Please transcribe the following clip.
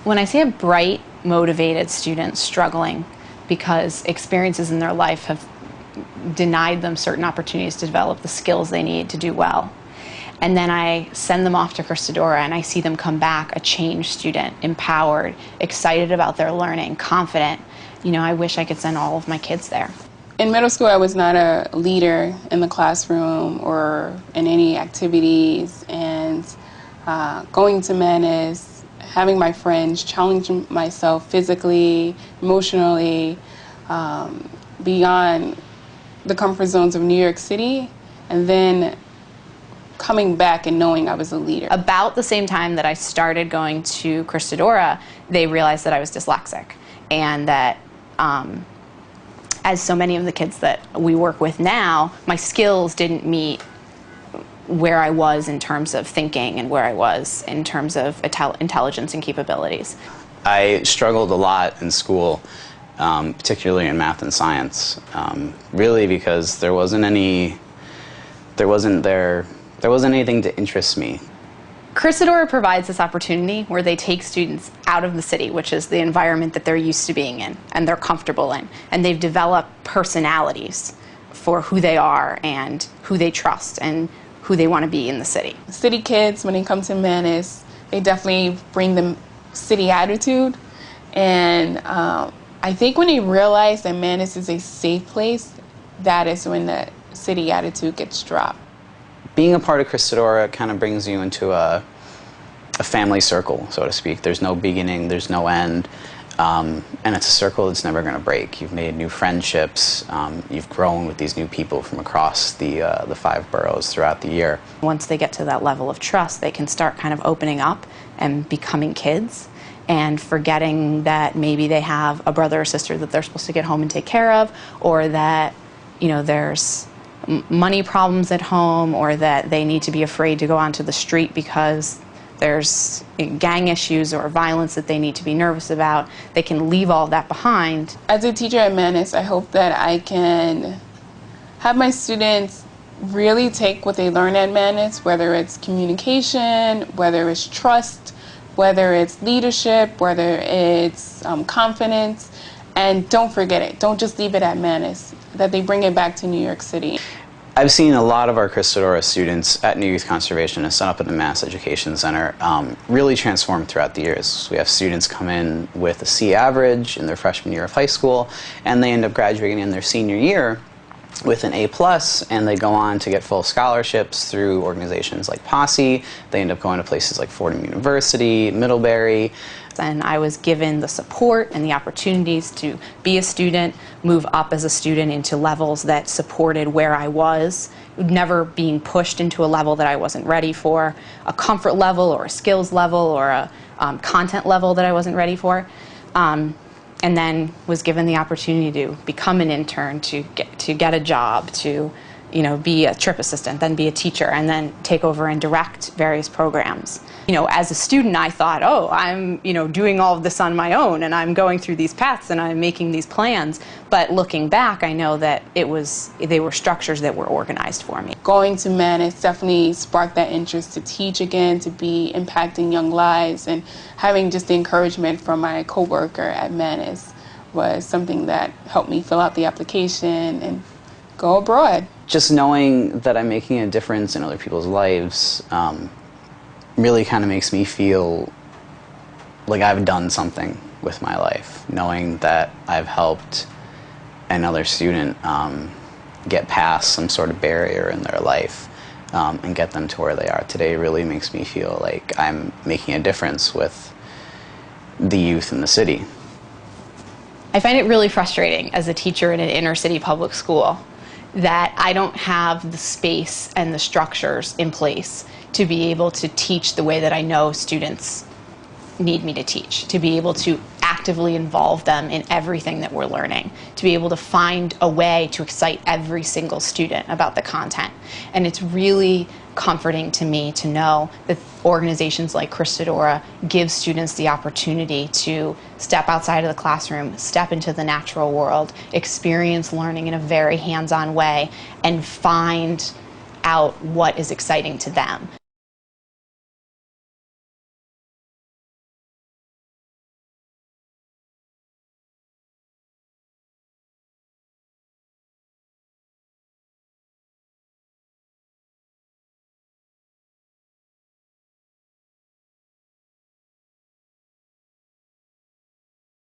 When I see a bright, motivated student struggling because experiences in their life have denied them certain opportunities to develop the skills they need to do well, and then I send them off to Christodora and I see them come back a changed student, empowered, excited about their learning, confident, I wish I could send all of my kids there. In middle school, I was not a leader in the classroom or in any activities, and going to Manus, having my friends, challenging myself physically, emotionally, beyond the comfort zones of New York City, and then coming back and knowing I was a leader. About the same time that I started going to Christodora, they realized that I was dyslexic, and that as so many of the kids that we work with now, my skills didn't meet where I was in terms of thinking and where I was in terms of intelligence and capabilities. I struggled a lot in school, particularly in math and science, really because there wasn't anything to interest me. Christodora provides this opportunity where they take students out of the city, which is the environment that they're used to being in and they're comfortable in, and they've developed personalities for who they are and who they trust and who they want to be in the city. City kids, when they come to Manus, they definitely bring the city attitude, and I think when they realize that Manus is a safe place, that is when the city attitude gets dropped. Being a part of Christodora kind of brings you into a family circle, so to speak. There's no beginning, there's no end, and it's a circle that's never going to break. You've made new friendships, you've grown with these new people from across the 5 boroughs throughout the year. Once they get to that level of trust, they can start kind of opening up and becoming kids and forgetting that maybe they have a brother or sister that they're supposed to get home and take care of, or that, there's money problems at home, or that they need to be afraid to go onto the street because there's gang issues or violence that they need to be nervous about. They can leave all that behind. As a teacher at Manus, I hope that I can have my students really take what they learn at Manus, whether it's communication, whether it's trust, whether it's leadership, whether it's confidence, and don't forget it. Don't just leave it at Manus, that they bring it back to New York City. I've seen a lot of our Christodora students at New Youth Conservation and set up at the Mass Education Center really transform throughout the years. We have students come in with a C average in their freshman year of high school, and they end up graduating in their senior year with an A+, and they go on to get full scholarships through organizations like Posse. They end up going to places like Fordham University, Middlebury. And I was given the support and the opportunities to be a student, move up as a student into levels that supported where I was, never being pushed into a level that I wasn't ready for, a comfort level or a skills level or a content level that I wasn't ready for. And then was given the opportunity to become an intern, to get a job, to be a trip assistant, then be a teacher, and then take over and direct various programs. As a student, I thought, oh, I'm, doing all of this on my own, and I'm going through these paths, and I'm making these plans. But looking back, I know that they were structures that were organized for me. Going to Manus definitely sparked that interest to teach again, to be impacting young lives, and having just the encouragement from my coworker at Manus was something that helped me fill out the application and go abroad. Just knowing that I'm making a difference in other people's lives really kind of makes me feel like I've done something with my life. Knowing that I've helped another student get past some sort of barrier in their life and get them to where they are today really makes me feel like I'm making a difference with the youth in the city. I find it really frustrating as a teacher in an inner city public school that I don't have the space and the structures in place to be able to teach the way that I know students need me to teach, to be able to actively involve them in everything that we're learning, to be able to find a way to excite every single student about the content. And it's really comforting to me to know that organizations like Christodora give students the opportunity to step outside of the classroom, step into the natural world, experience learning in a very hands-on way, and find out what is exciting to them.